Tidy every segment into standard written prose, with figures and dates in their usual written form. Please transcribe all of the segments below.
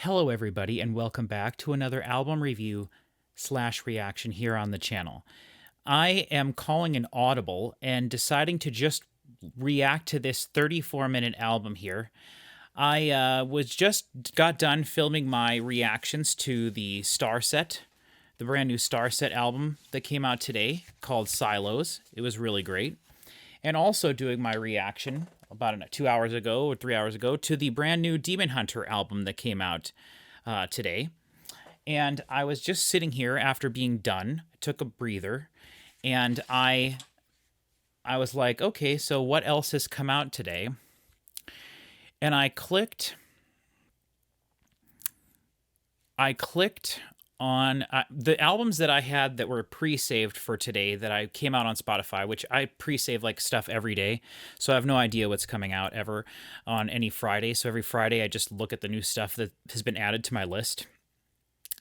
Hello, everybody, and welcome back to another album review / reaction here on the channel. I am calling an audible and deciding to just react to this 34-minute album here. I got done filming my reactions to the Starset, the brand new Starset album that came out today called Silos. It was really great. And also doing my reaction about 2 hours ago or 3 hours ago to the brand new Demon Hunter album that came out today. And I was just sitting here after being done, took a breather, and I was like, okay, so what else has come out today? And I clicked on the albums that I had that were pre-saved for today that I came out on Spotify, which I pre-save like stuff every day. So I have no idea what's coming out ever on any Friday. So every Friday I just look at the new stuff that has been added to my list.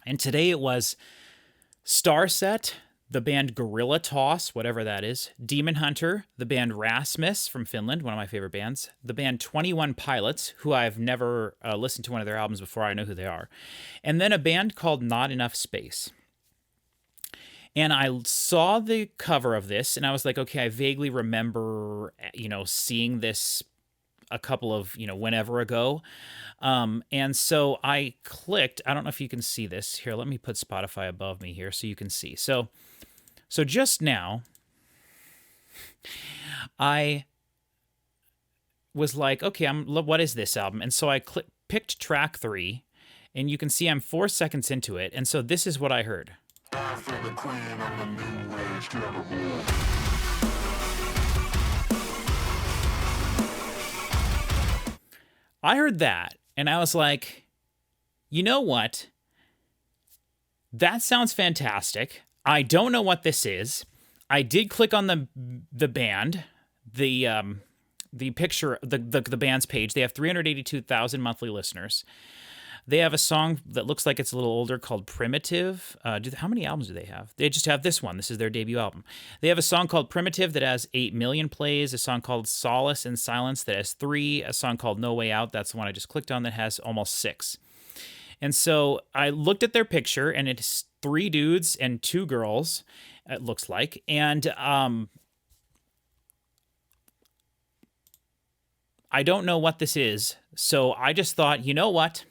And today it was Starset, the band Gorilla Toss, whatever that is, Demon Hunter, the band Rasmus from Finland, one of my favorite bands, the band 21 Pilots, who I've never listened to one of their albums before, I know who they are, and then a band called Not Enough Space. And I saw the cover of this, and I was like, okay, I vaguely remember, seeing this a couple of, whenever ago. And so I clicked, I don't know if you can see this. Here, let me put Spotify above me here so you can see. So just now, I was like, okay, what is this album? And so I picked track 3, and you can see I'm 4 seconds into it. And so this is what I heard. After the queen of the new Age Cannibal. I heard that, and I was like, you know what? That sounds fantastic. I don't know what this is. I did click on the band, the picture, the band's page. They have 382,000 monthly listeners. They have a song that looks like it's a little older called Primitive. How many albums do they have? They just have this one. This is their debut album. They have a song called Primitive that has 8 million plays, a song called Solace in Silence that has 3, a song called No Way Out, that's the one I just clicked on, that has almost 6. And so I looked at their picture, and it's 3 dudes and 2 girls, it looks like. And I don't know what this is, so I just thought, you know what?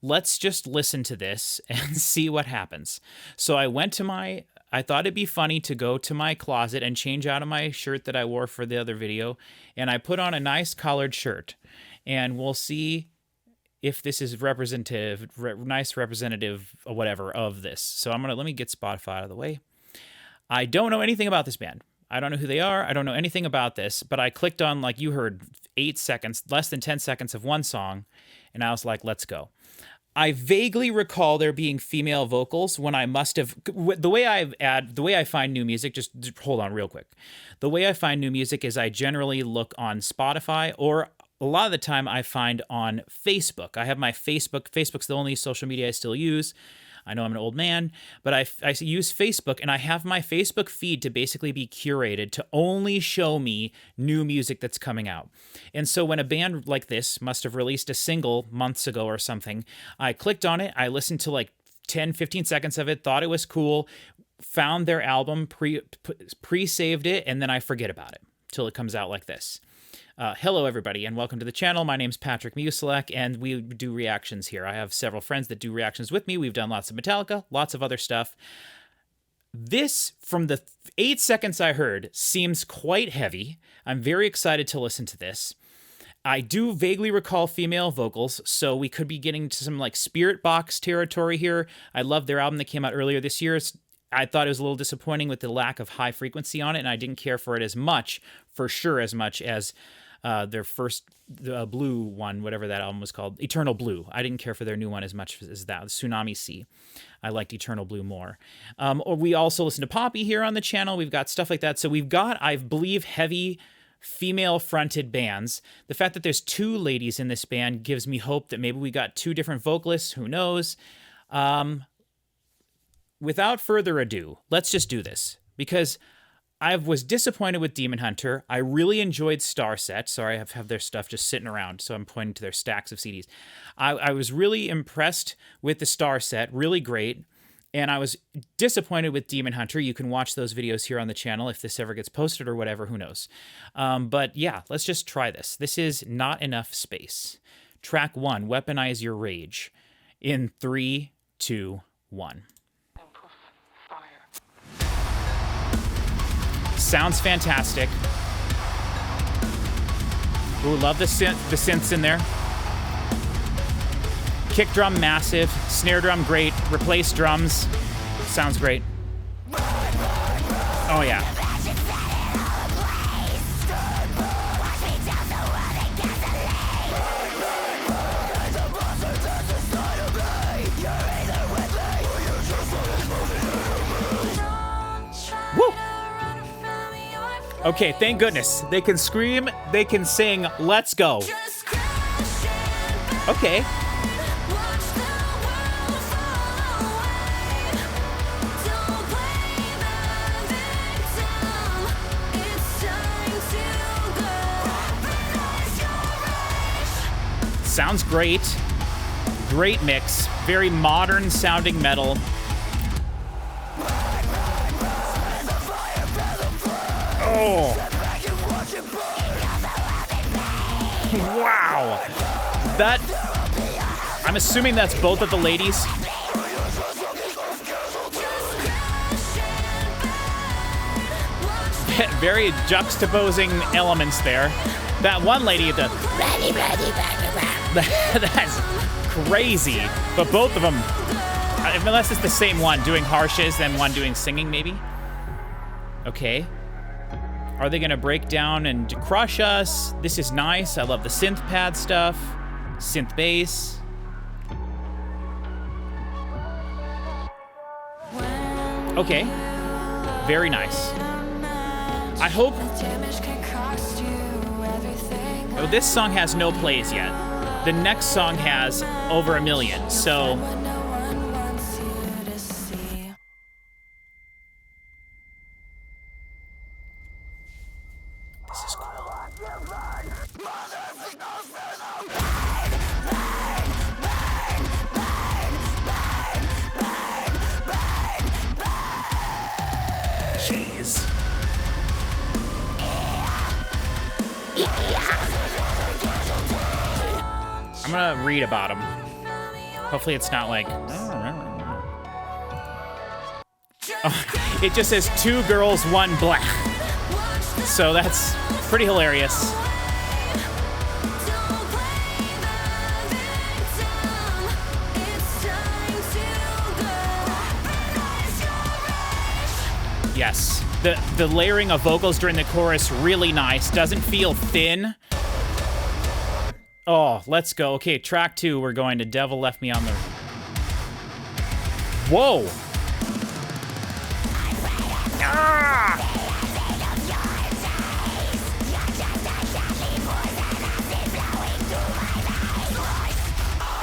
Let's just listen to this and see what happens. So I thought it'd be funny to go to my closet and change out of my shirt that I wore for the other video, and I put on a nice collared shirt, and we'll see if this is nice representative or whatever of this. So let me get Spotify out of the way. I don't know anything about this band. I don't know who they are. I don't know anything about this, but I clicked on, like you heard, 8 seconds, less than 10 seconds of one song, and I was like, let's go. I vaguely recall there being female vocals when I must have, the way I find new music, just hold on real quick. The way I find new music is I generally look on Spotify, or a lot of the time I find on Facebook. I have my Facebook. Facebook's the only social media I still use. I know I'm an old man, but I use Facebook, and I have my Facebook feed to basically be curated to only show me new music that's coming out. And so when a band like this must have released a single months ago or something, I clicked on it, I listened to like 10, 15 seconds of it, thought it was cool, found their album, pre-saved it, and then I forget about it till it comes out like this. Hello, everybody, and welcome to the channel. My name's Patrick Musilek, and we do reactions here. I have several friends that do reactions with me. We've done lots of Metallica, lots of other stuff. This, from the 8 seconds I heard, seems quite heavy. I'm very excited to listen to this. I do vaguely recall female vocals, so we could be getting to some like Spirit Box territory here. I love their album that came out earlier this year. I thought it was a little disappointing with the lack of high frequency on it, and I didn't care for it as much, for sure, as much as their first blue one, whatever that album was called, Eternal Blue. I didn't care for their new one as much as that, Tsunami Sea. I liked Eternal Blue more. Or we also listen to Poppy here on the channel. We've got stuff like that. So we've got, I believe, heavy female-fronted bands. The fact that there's 2 ladies in this band gives me hope that maybe we got 2 different vocalists. Who knows? Without further ado, let's just do this, because I was disappointed with Demon Hunter. I really enjoyed Starset. Sorry, I have their stuff just sitting around, so I'm pointing to their stacks of CDs. I was really impressed with the Starset, really great. And I was disappointed with Demon Hunter. You can watch those videos here on the channel if this ever gets posted or whatever, who knows. But yeah, let's just try this. This is Not Enough Space. Track 1, Weaponize Your Rage. In 3, 2, 1. Sounds fantastic. Ooh, love the synths in there. Kick drum, massive. Snare drum, great. Replace drums. Sounds great. Oh, yeah. Woo! Okay, thank goodness. They can scream, they can sing, let's go. Okay. Sounds great. Great mix. Very modern sounding metal. Oh. Wow. That, I'm assuming that's both of the ladies. Very juxtaposing elements there. That one lady, that's crazy. But both of them, unless it's the same one doing harshes, then one doing singing, maybe. Okay. Are they gonna break down and crush us? This is nice. I love the synth pad stuff. Synth bass. Okay. Very nice. I hope... Oh, this song has no plays yet. The next song has over 1 million, so... This is cool. Jeez. I'm gonna read about him. Hopefully it's not like... Oh, it just says 2 girls, 1 blech. So that's pretty hilarious. Yes, the layering of vocals during the chorus, really nice. Doesn't feel thin. Oh, let's go. Okay, track 2, we're going to Devil Left Me on the... Whoa! Ah!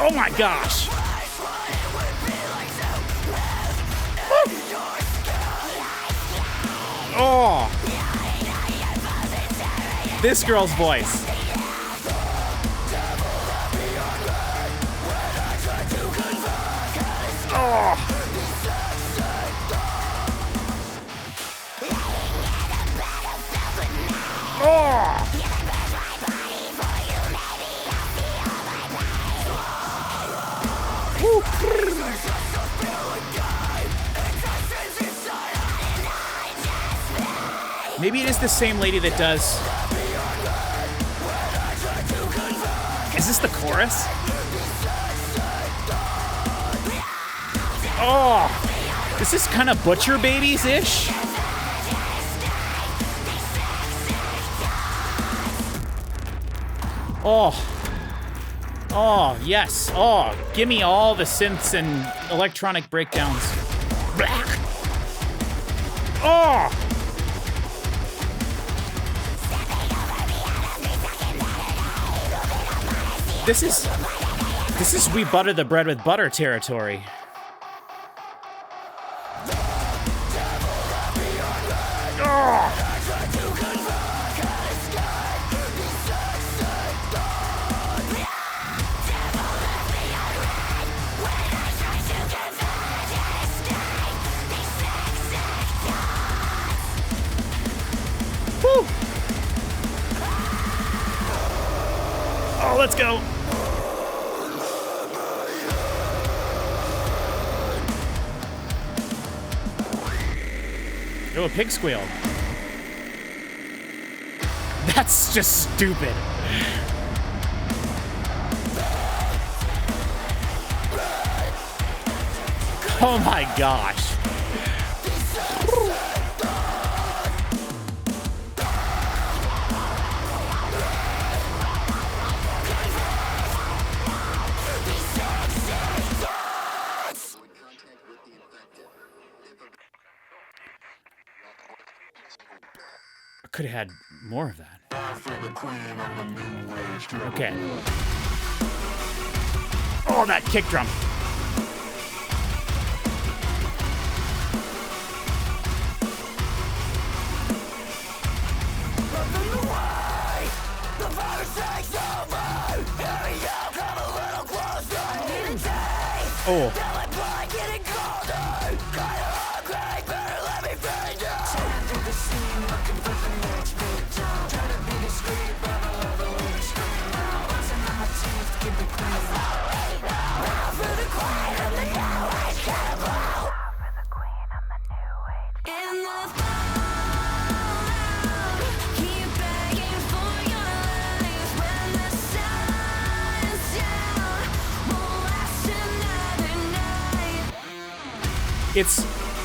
Oh my gosh! Oh! This girl's voice. Oh! Oh! Maybe it is the same lady that does... Is this the chorus? Oh! This is kind of Butcher Babies-ish? Oh. Oh, yes. Oh, give me all the synths and electronic breakdowns. Oh! This is we butter the bread with butter territory. Oh! let's go. Oh, a pig squeal. That's just stupid. Oh my gosh. I could have had more of that. Okay. Oh, that kick drum. Oh.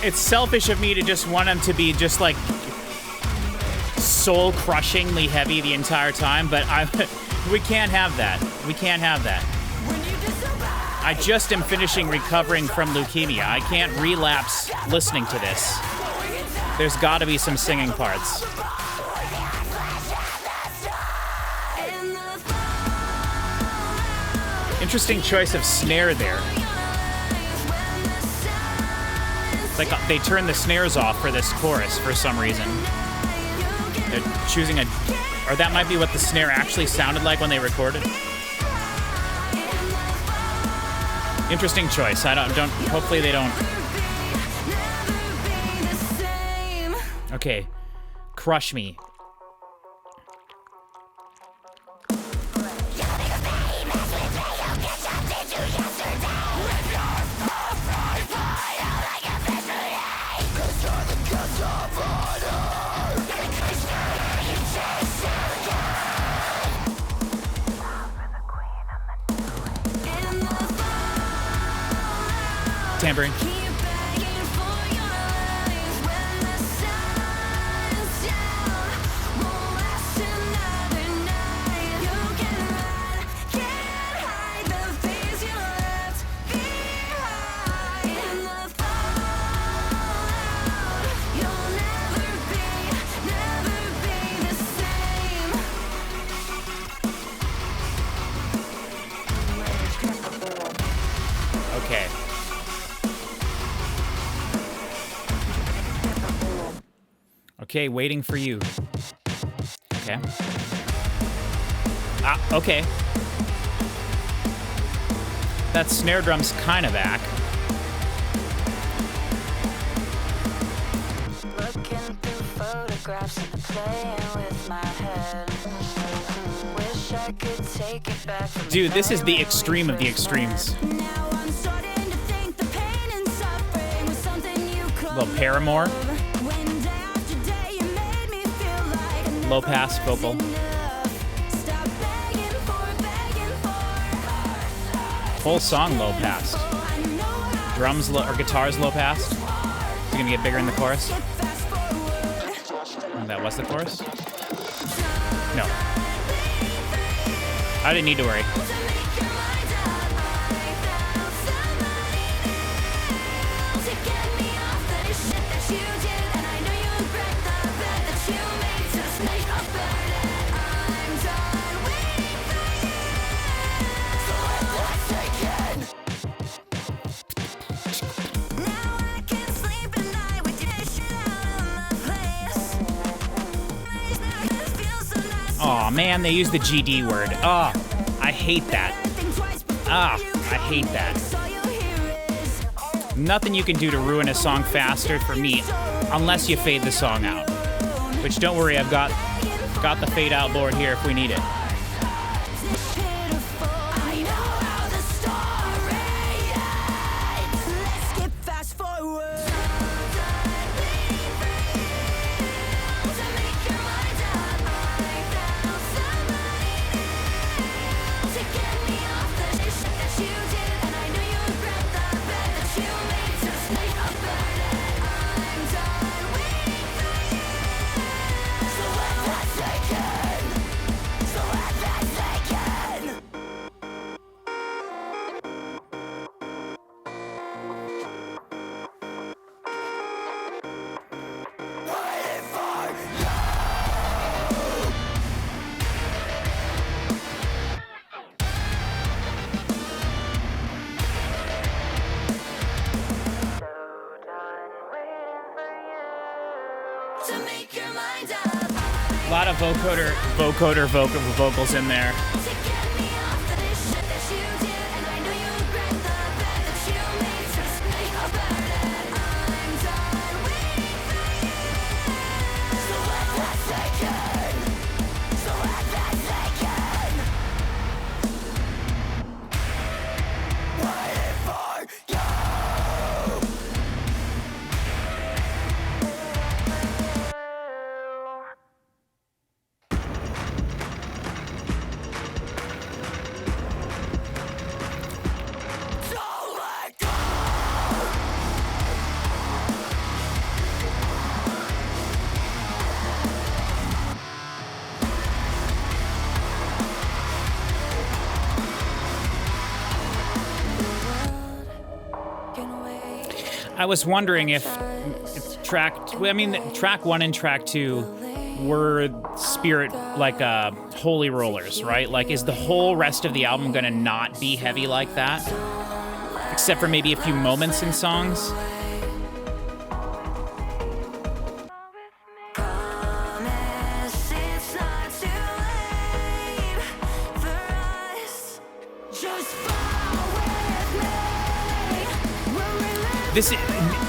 It's selfish of me to just want him to be just like soul-crushingly heavy the entire time, but we can't have that. We can't have that. I just am finishing recovering from leukemia. I can't relapse listening to this. There's got to be some singing parts. Interesting choice of snare there. Like they turned the snares off for this chorus for some reason. They're choosing or that might be what the snare actually sounded like when they recorded. Interesting choice. Hopefully they don't. Okay. Crush Me. Tambourine. Okay. Okay, waiting for you. Okay. Okay. That snare drum's kind of back. Looking through photographs and playing with my head. Wish I could take it back. Dude, this is the extreme of the extremes. Little Paramore. Low pass vocal. Whole song low pass. Drums or guitars low pass. Is it gonna get bigger in the chorus? Oh, that was the chorus? No. I didn't need to worry. Aw, man, they use the GD word. Oh, I hate that. I hate that. Nothing you can do to ruin a song faster for me, unless you fade the song out. Which, don't worry, I've got the fade out board here if we need it. A lot of vocoder vocals in there. I was wondering if track 1 and track 2 were spirit, like holy rollers, right? Like, is the whole rest of the album gonna not be heavy like that? Except for maybe a few moments in songs?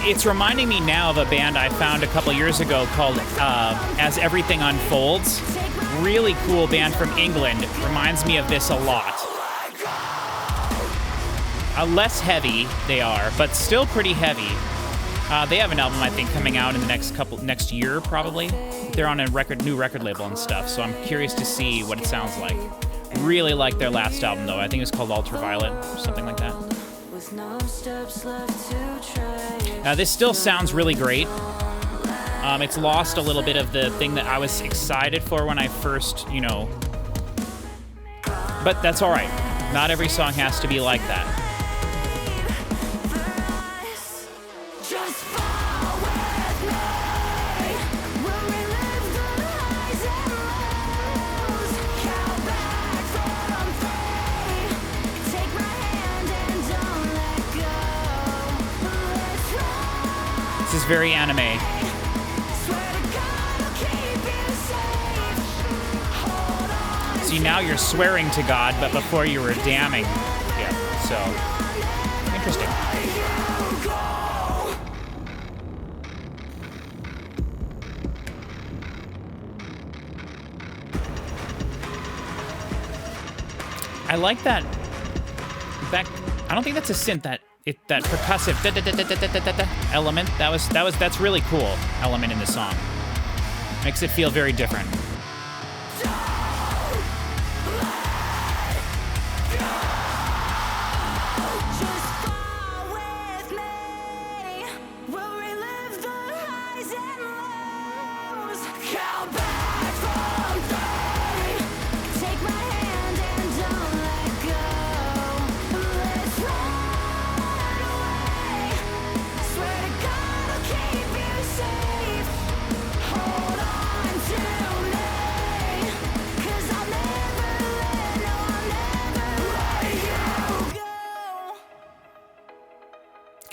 It's reminding me now of a band I found a couple years ago called As Everything Unfolds. Really cool band from England. Reminds me of this a lot. Less heavy they are, but still pretty heavy. They have an album, I think, coming out in the next year probably. They're on a new record label and stuff, so I'm curious to see what it sounds like. Really like their last album though. I think it was called Ultraviolet or something like that. This still sounds really great. It's lost a little bit of the thing that I was excited for when I first, but that's all right. Not every song has to be like that. This is very anime. See, now you're swearing to God, but before you were damning. Yeah, so interesting. I like that. I don't think that's a synth. That percussive element, that's really cool element in the song. Makes it feel very different.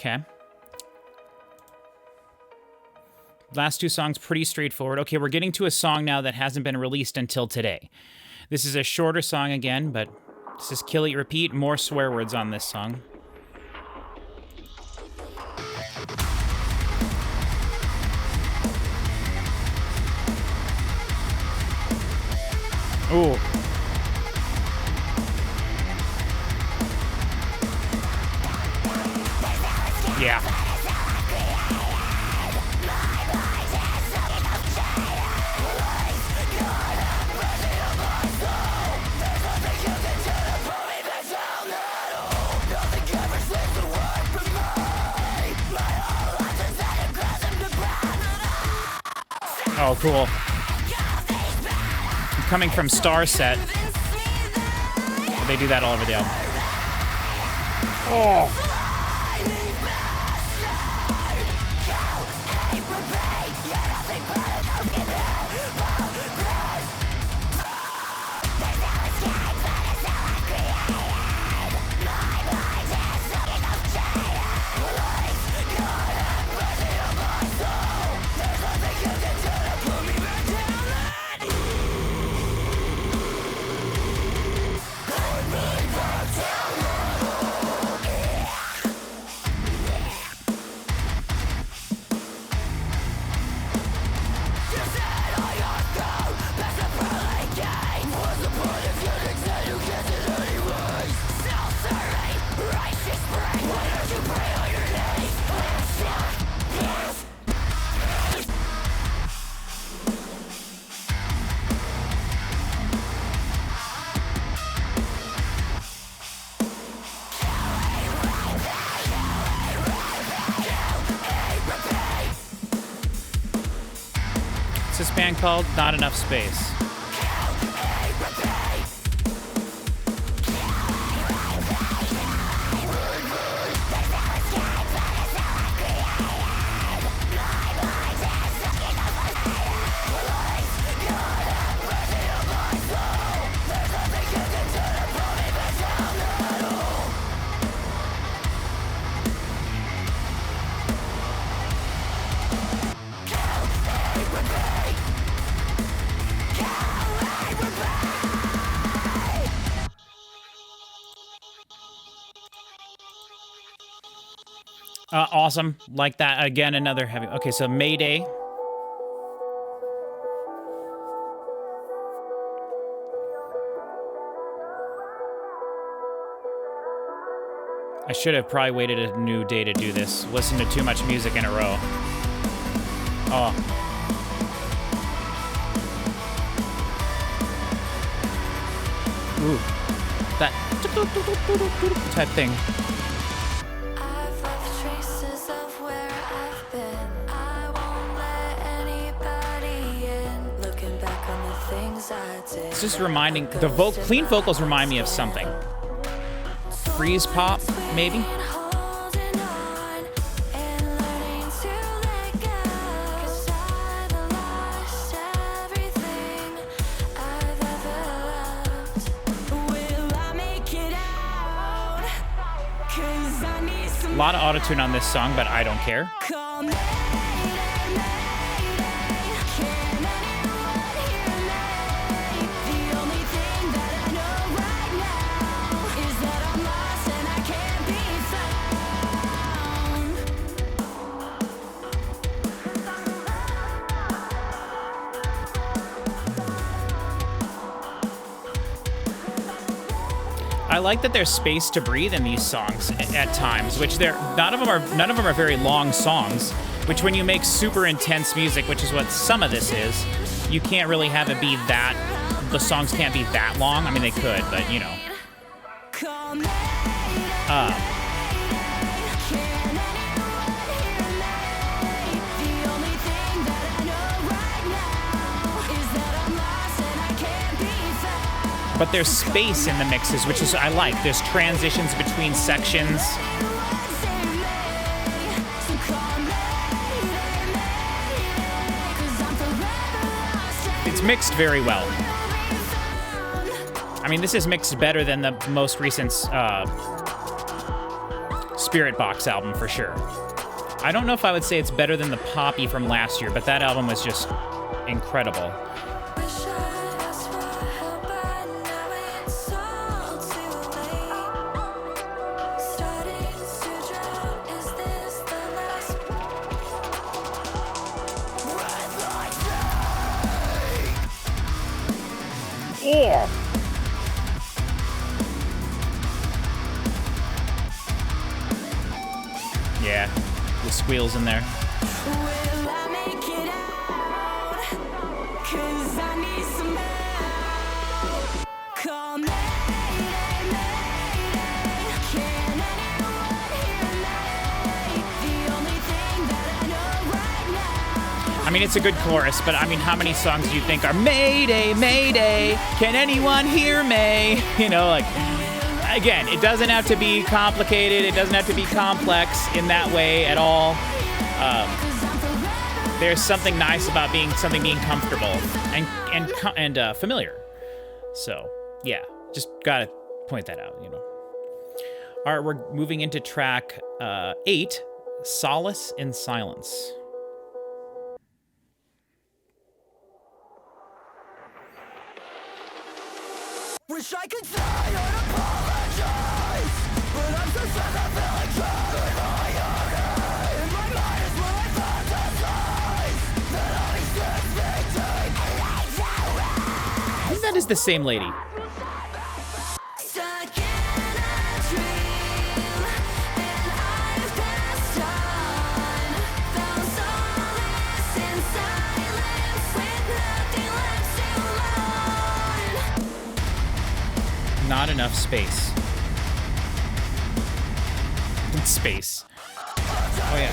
Okay. Last two songs, pretty straightforward. Okay, we're getting to a song now that hasn't been released until today. This is a shorter song again, but this is Kill It Repeat. More swear words on this song. Ooh. Yeah. Oh, cool. Coming from Star Set. They do that all over the album. Oh. band called? Not Enough Space. Awesome. Like that. Again, another heavy. Okay, so Mayday. I should have probably waited a new day to do this. Listen to too much music in a row. Oh. Ooh. That type thing. It's just reminding, the clean vocals remind me of something. Freeze pop, maybe? A lot of autotune on this song, but I don't care. I like that there's space to breathe in these songs at times, which none of them are very long songs, which when you make super intense music, which is what some of this is, you can't really have it be that, the songs can't be that long. I mean, they could, but you know. But there's space in the mixes, which is I like. There's transitions between sections. It's mixed very well. I mean, this is mixed better than the most recent Spirit Box album for sure. I don't know if I would say it's better than the Poppy from last year, but that album was just incredible. Yeah, the squeals in there. I mean, it's a good chorus, but I mean, how many songs do you think are Mayday, Mayday, can anyone hear me? You know, like, again, it doesn't have to be complicated. It doesn't have to be complex in that way at all. There's something nice about being comfortable and familiar. So, yeah, just gotta point that out, you know. All right, we're moving into track 8, Solace in Silence. Wish I could say I'd apologize, but I'm so sick of feeling trapped in my heart. In my mind is where I fantasize that I'll be 6 feet deep. I think that is the same lady. Stuck in a dream, and I've passed on. Found solace in silence with nothing left to learn. Not enough space. Space. Oh, yeah.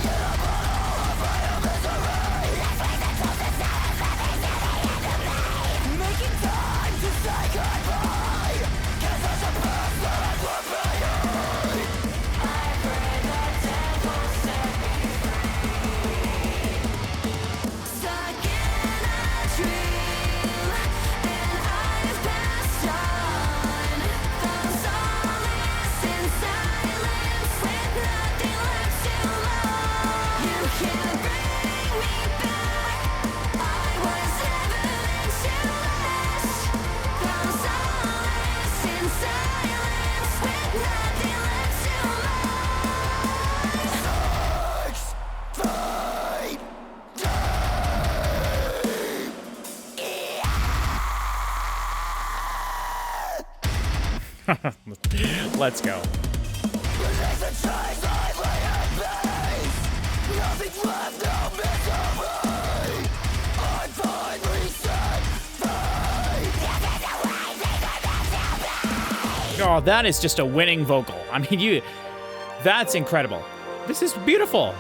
Let's go. Oh, that is just a winning vocal. I mean, that's incredible. This is beautiful.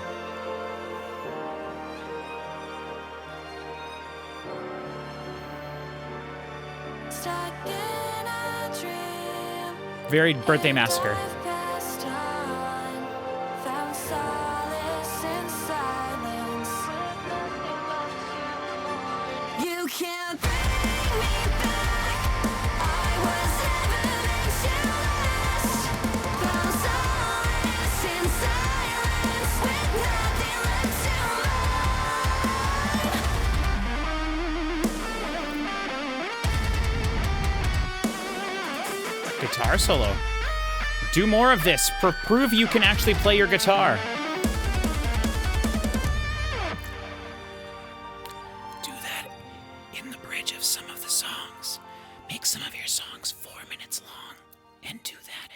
Very Birthday Massacre. You can't bring me back. I was never meant to last. Found solace in silence with nothing left to learn. Guitar solo. Do more of this. Prove you can actually play your guitar. Do that in the bridge of some of the songs. Make some of your songs 4 minutes long and do that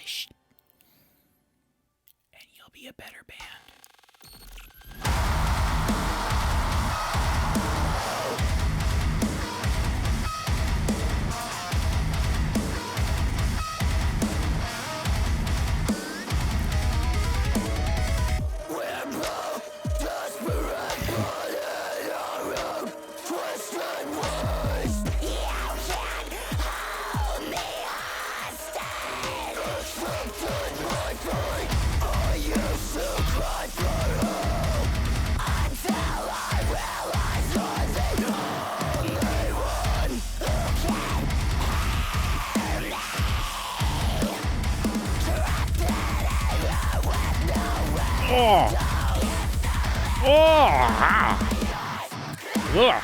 and you'll be a better band. Oh! Oh! Ugh.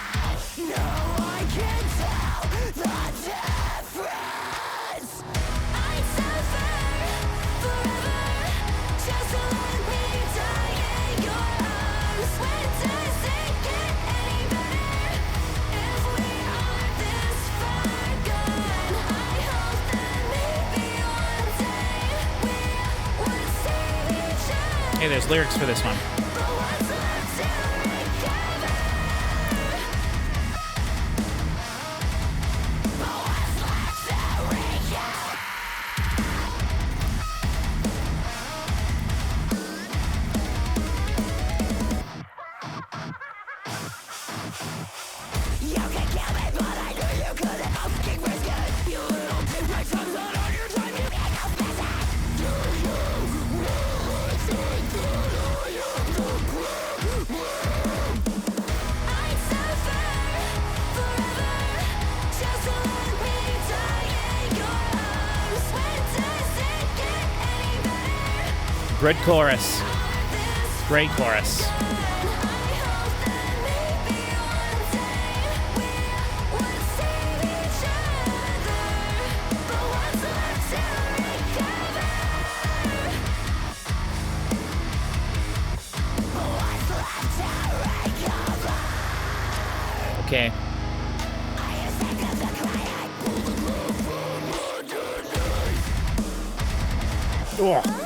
Hey, there's lyrics for this one. Good chorus. Great chorus. Okay. Oh.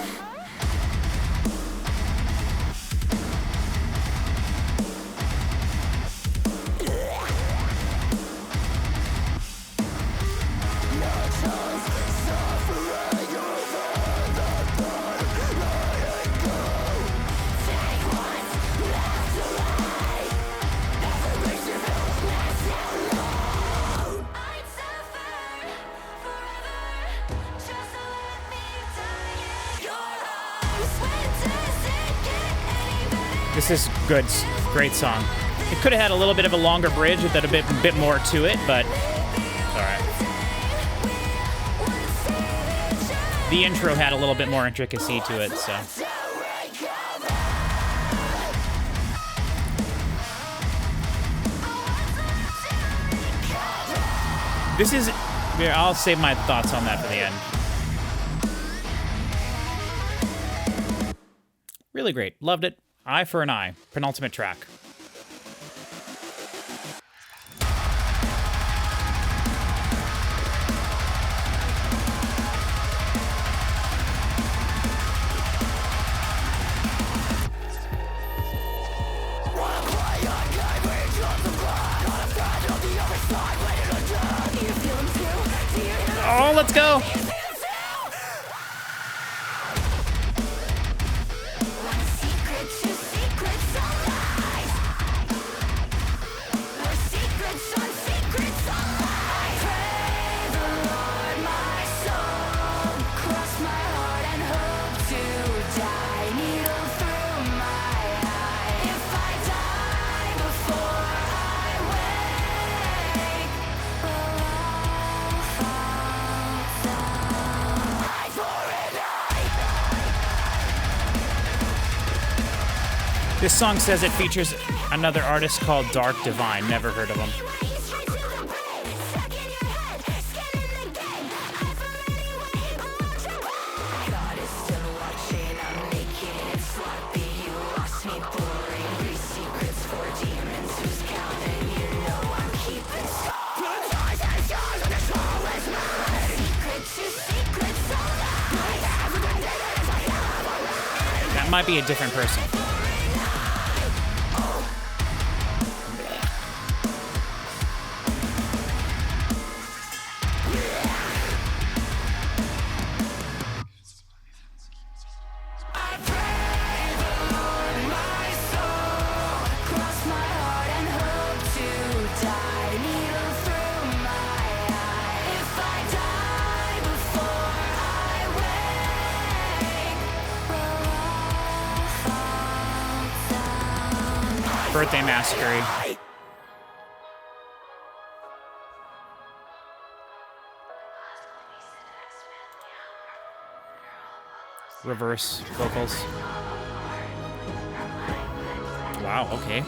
This is good. Great song. It could have had a little bit of a longer bridge with a bit more to it, but it's all right. The intro had a little bit more intricacy to it, so. This is... Here, I'll save my thoughts on that for the end. Really great. Loved it. Eye for an Eye. Penultimate track. Let's go. This song says it features another artist called Dark Divine. Never heard of him. That might be a different person. Birthday Massacre. Reverse vocals. Wow, okay.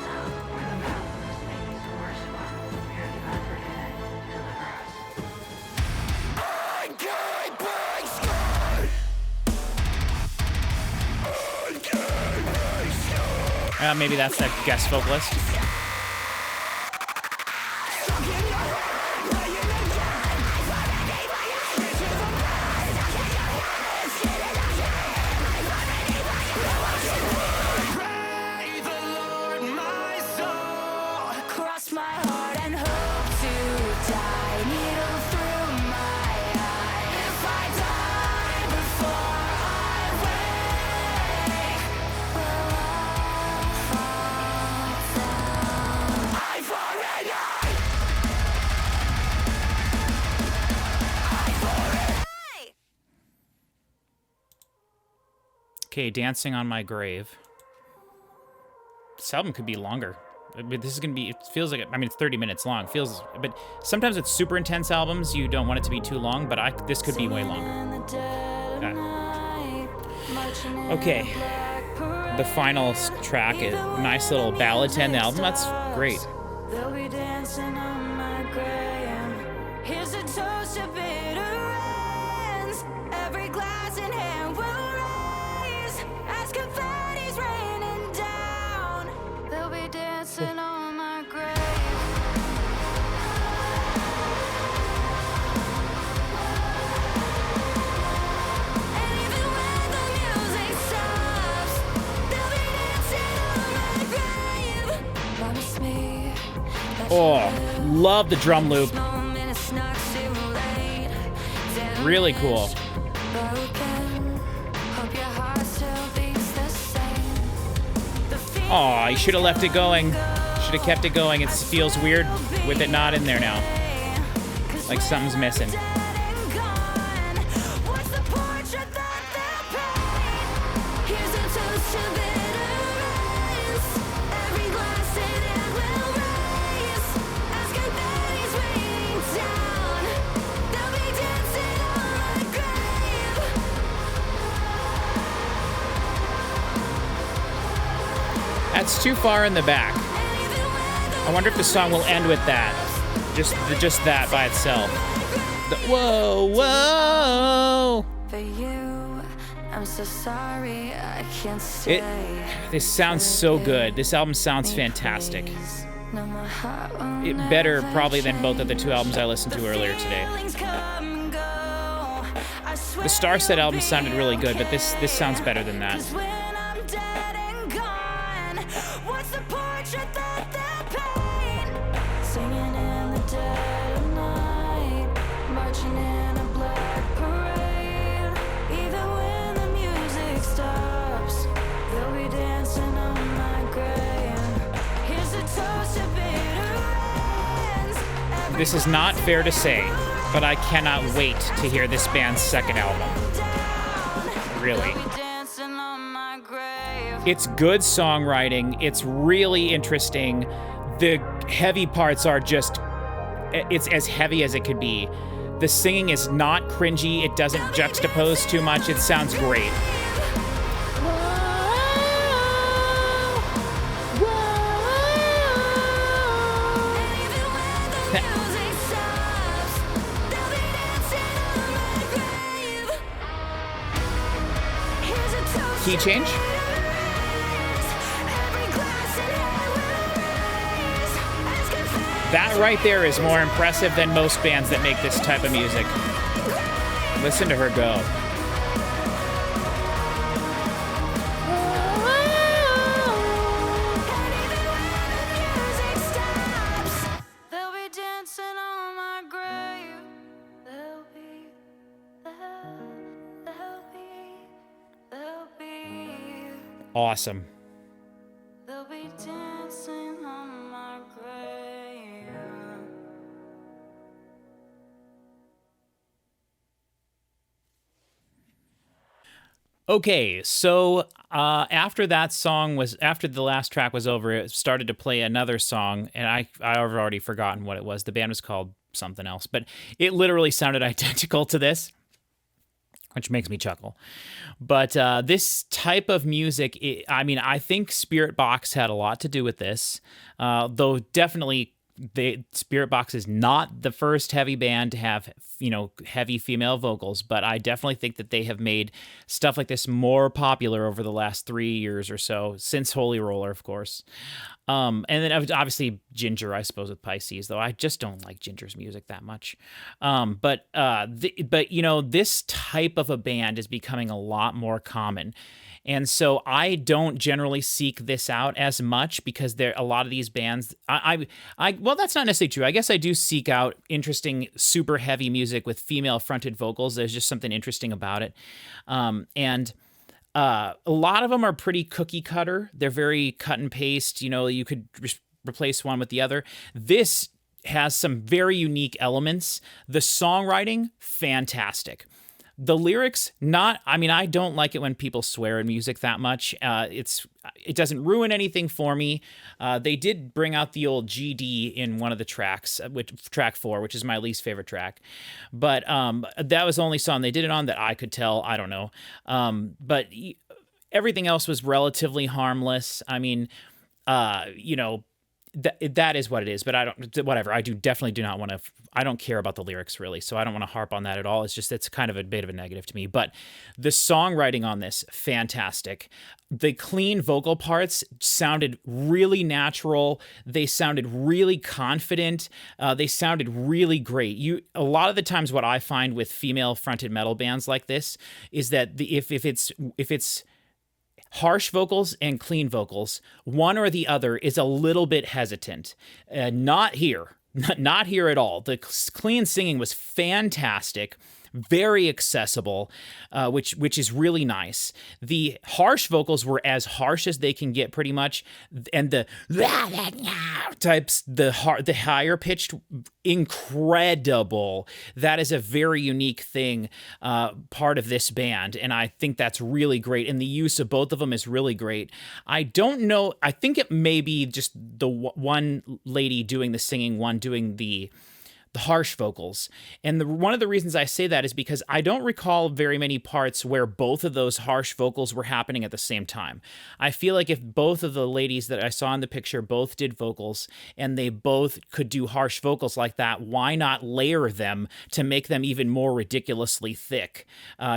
Maybe that's that guest vocalist. Okay, Dancing on My Grave. This album could be longer. But this is gonna be, it feels like, I mean, it's 30 minutes long. Feels, but sometimes it's super intense albums. You don't want it to be too long, but this could be way longer. Okay. The final track is a nice little ballad to end the album. That's great. They'll be dancing on my grave. Here's a toast to bitter ends. Every glass in hand will raise as confetti's raining down. They'll be dancing on my grave. And even when the music stops, they'll be dancing on my grave. Promise me. Oh, love the drum loop. Really cool. Oh, you should have left it going. Should have kept it going. It feels weird with it not in there now. Like something's missing. That's too far in the back. I wonder if the song will end with that. Just that by itself. Whoa, whoa! For you, I'm so sorry I can't stay. This sounds so good. This album sounds fantastic. It better probably than both of the two albums I listened to earlier today. The Starset album sounded really good, but this sounds better than that. Singing in the dead of night, marching in a black This is not fair to say, but I cannot wait to hear this band's second album. Really. It's good songwriting. It's really interesting. The heavy parts are just, it's as heavy as it could be. The singing is not cringy. It doesn't juxtapose too much. It sounds great. Key change? That right there is more impressive than most bands that make this type of music. Listen to her go. Awesome. They'll be dancing on my grave. Okay, so after the last track was over, it started to play another song, and I've already forgotten what it was. The band was called something else, but it literally sounded identical to this, which makes me chuckle. But this type of music, I think Spirit Box had a lot to do with this, though definitely Spirit Box is not the first heavy band to have, heavy female vocals, but I definitely think that they have made stuff like this more popular over the last 3 years or so, since Holy Roller, of course. And then obviously Ginger, I suppose, with Pisces, though I just don't like Ginger's music that much. But this type of a band is becoming a lot more common. And so I don't generally seek this out as much because a lot of these bands, well, that's not necessarily true. I guess I do seek out interesting, super heavy music with female fronted vocals. There's just something interesting about it. And a lot of them are pretty cookie cutter. They're very cut and paste. You could replace one with the other. This has some very unique elements. The songwriting, fantastic. The lyrics, I don't like it when people swear in music that much. It doesn't ruin anything for me. They did bring out the old GD in one of the tracks, track 4, which is my least favorite track. But that was the only song they did it on that I could tell. I don't know. But everything else was relatively harmless. That is what it is, but I definitely do not want to, I don't care about the lyrics really, so I don't want to harp on that at all. It's kind of a bit of a negative to me, but the songwriting on this, fantastic. The clean vocal parts sounded really natural. They sounded really confident. They sounded really great. A lot of the times what I find with female fronted metal bands like this is that if it's harsh vocals and clean vocals, one or the other is a little bit hesitant. Not here. Not here at all. The clean singing was fantastic, very accessible, which is really nice. The harsh vocals were as harsh as they can get, pretty much, and the types, the higher pitched, incredible. That is a very unique thing, part of this band, and I think that's really great. And the use of both of them is really great. I don't know. I think it may be just the one lady doing the singing, one doing the harsh vocals. And one of the reasons I say that is because I don't recall very many parts where both of those harsh vocals were happening at the same time. I feel like if both of the ladies that I saw in the picture both did vocals and they both could do harsh vocals like that, why not layer them to make them even more ridiculously thick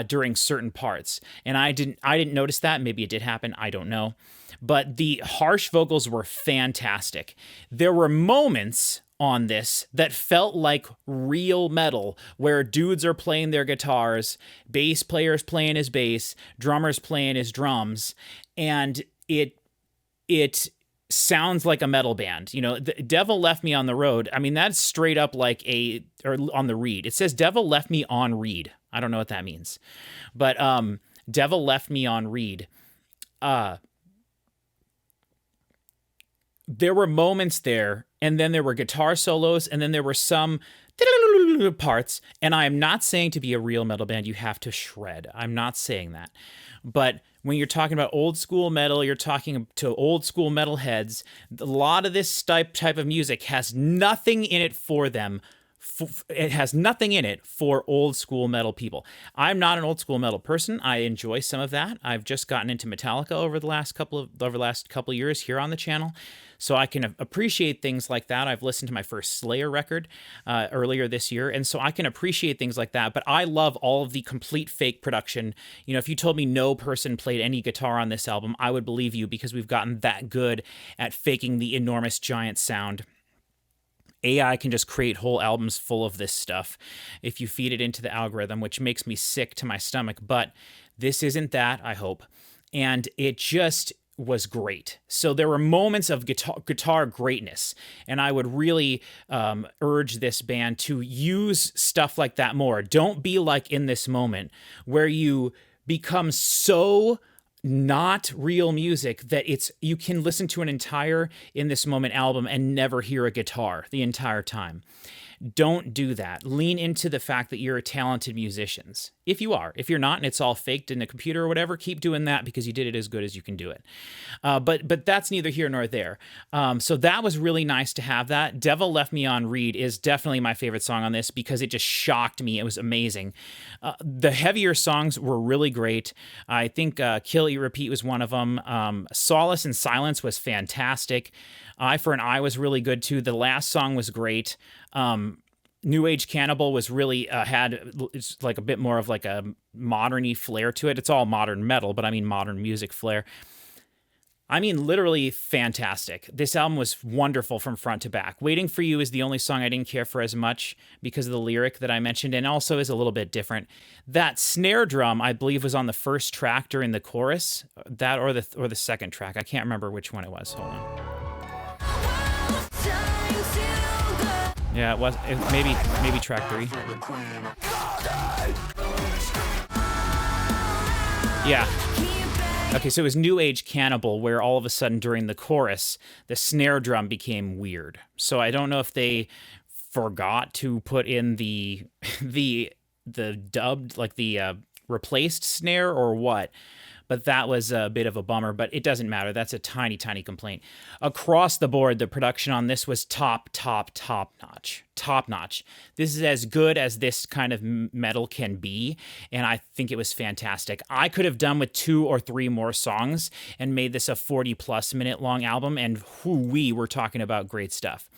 during certain parts? And I didn't notice that. Maybe it did happen. I don't know. But the harsh vocals were fantastic. There were moments on this that felt like real metal, where dudes are playing their guitars, bass players playing his bass, drummers playing his drums, and it sounds like a metal band. The Devil Left Me on the Road. That's straight up or on the reed. It says Devil Left Me on Reed. I don't know what that means, but Devil Left Me on Reed. There were moments there, and then there were guitar solos, and then there were some parts. And I am not saying to be a real metal band you have to shred. I'm not saying that. But when you're talking about old school metal, you're talking to old school metal heads, a lot of this type of music has nothing in it for them. It has nothing in it for old school metal people. I'm not an old school metal person. I enjoy some of that. I've just gotten into Metallica over the last couple of years here on the channel, so I can appreciate things like that. I've listened to my first Slayer record earlier this year, and so I can appreciate things like that. But I love all of the complete fake production. You know, if you told me no person played any guitar on this album, I would believe you, because we've gotten that good at faking the enormous giant sound. AI can just create whole albums full of this stuff if you feed it into the algorithm, which makes me sick to my stomach. But this isn't that, I hope. And it just was great. So there were moments of guitar greatness, and I would really urge this band to use stuff like that more. Don't be like In This Moment, where you become so not real music that you can listen to an entire In This Moment album and never hear a guitar the entire time. Don't do that. Lean into the fact that you're talented musicians. If you are. If you're not and it's all faked in a computer or whatever, keep doing that because you did it as good as you can do it. But that's neither here nor there. So that was really nice to have that. Devil Left Me on Read is definitely my favorite song on this because it just shocked me. It was amazing. The heavier songs were really great. I think Kill Eat Repeat was one of them. Solace and Silence was fantastic. Eye for an Eye was really good too. The last song was great. New Age Cannibal was really it's like a bit more of like a modern-y flair to it. It's all modern metal, but I mean modern music flair. I mean, literally fantastic. This album was wonderful from front to back. Waiting for You is the only song I didn't care for as much because of the lyric that I mentioned, and also is a little bit different. That snare drum, I believe, was on the first track during the chorus. That or the second track. I can't remember which one it was. Hold on. Yeah, it was maybe track 3. Yeah. Okay, so it was New Age Cannibal, where all of a sudden during the chorus, the snare drum became weird. So I don't know if they forgot to put in the dubbed, like the replaced snare or what. But that was a bit of a bummer, but it doesn't matter. That's a tiny, tiny complaint. Across the board, the production on this was top notch. Top notch. This is as good as this kind of metal can be, and I think it was fantastic. I could have done with 2 or 3 more songs and made this a 40-plus minute long album, and we're talking about great stuff.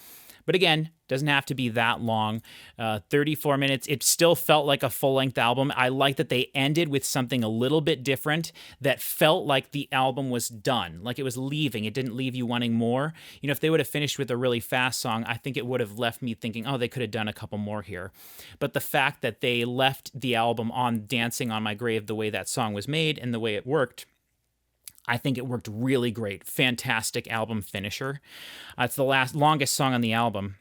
But again, doesn't have to be that long. 34 minutes. It still felt like a full-length album. I like that they ended with something a little bit different that felt like the album was done, like it was leaving. It didn't leave you wanting more. You know, if they would have finished with a really fast song, I think it would have left me thinking, oh, they could have done a couple more here. But the fact that they left the album on Dancing on My Grave the way that song was made and the way it worked, I think it worked really great. Fantastic album finisher. It's the longest song on the album.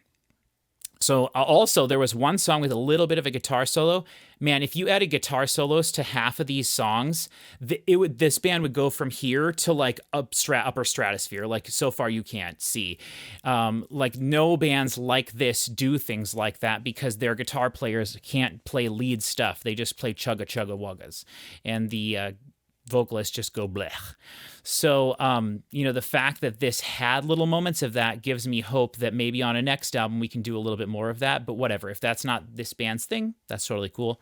So also there was one song with a little bit of a guitar solo. Man, if you added guitar solos to half of these songs, this band would go from here to like upper stratosphere. Like So Far You Can't See. Like no bands like this do things like that because their guitar players can't play lead stuff. They just play chugga chugga wuggas. And the vocalists just go blech. So, the fact that this had little moments of that gives me hope that maybe on a next album we can do a little bit more of that, but whatever. If that's not this band's thing, that's totally cool.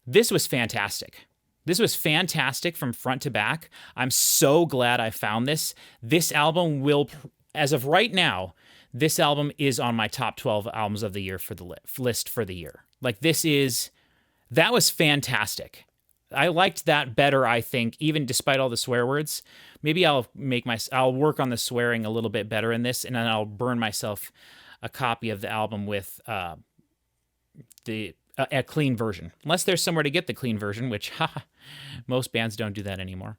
This was fantastic. This was fantastic from front to back. I'm so glad I found this. This album will, as of right now, this album is on my top 12 albums of the year for the list for the year. Like that was fantastic. I liked that better, I think, even despite all the swear words. Maybe I'll work on the swearing a little bit better in this, and then I'll burn myself a copy of the album with a clean version. Unless there's somewhere to get the clean version, which most bands don't do that anymore.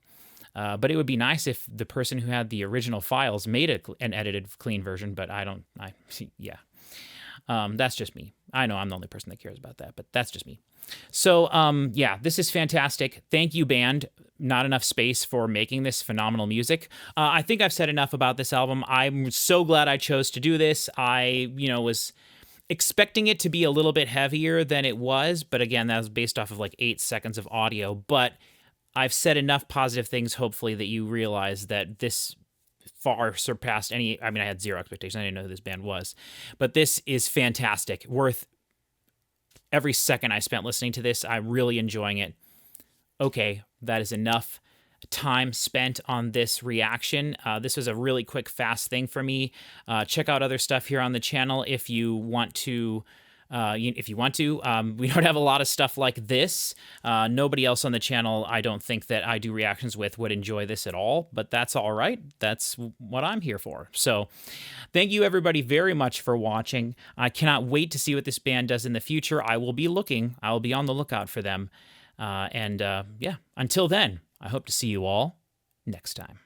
But it would be nice if the person who had the original files made an edited clean version, but I don't. Yeah. That's just me. I know I'm the only person that cares about that, but that's just me. So, yeah, this is fantastic. Thank you, band. Not enough space for making this phenomenal music. I think I've said enough about this album. I'm so glad I chose to do this. I, was expecting it to be a little bit heavier than it was, but again, that was based off of like 8 seconds of audio. But I've said enough positive things, hopefully, that you realize that this far surpassed any. I mean, I had zero expectations. I didn't know who this band was, but this is fantastic. Worth every second I spent listening to this. I'm really enjoying it. Okay, that is enough time spent on this reaction. This was a really quick, fast thing for me. Check out other stuff here on the channel if you want to. We don't have a lot of stuff like this. Nobody else on the channel, I don't think that I do reactions with, would enjoy this at all, but that's all right. That's what I'm here for. So thank you everybody very much for watching. I cannot wait to see what this band does in the future. I will be on the lookout for them. Yeah, until then, I hope to see you all next time.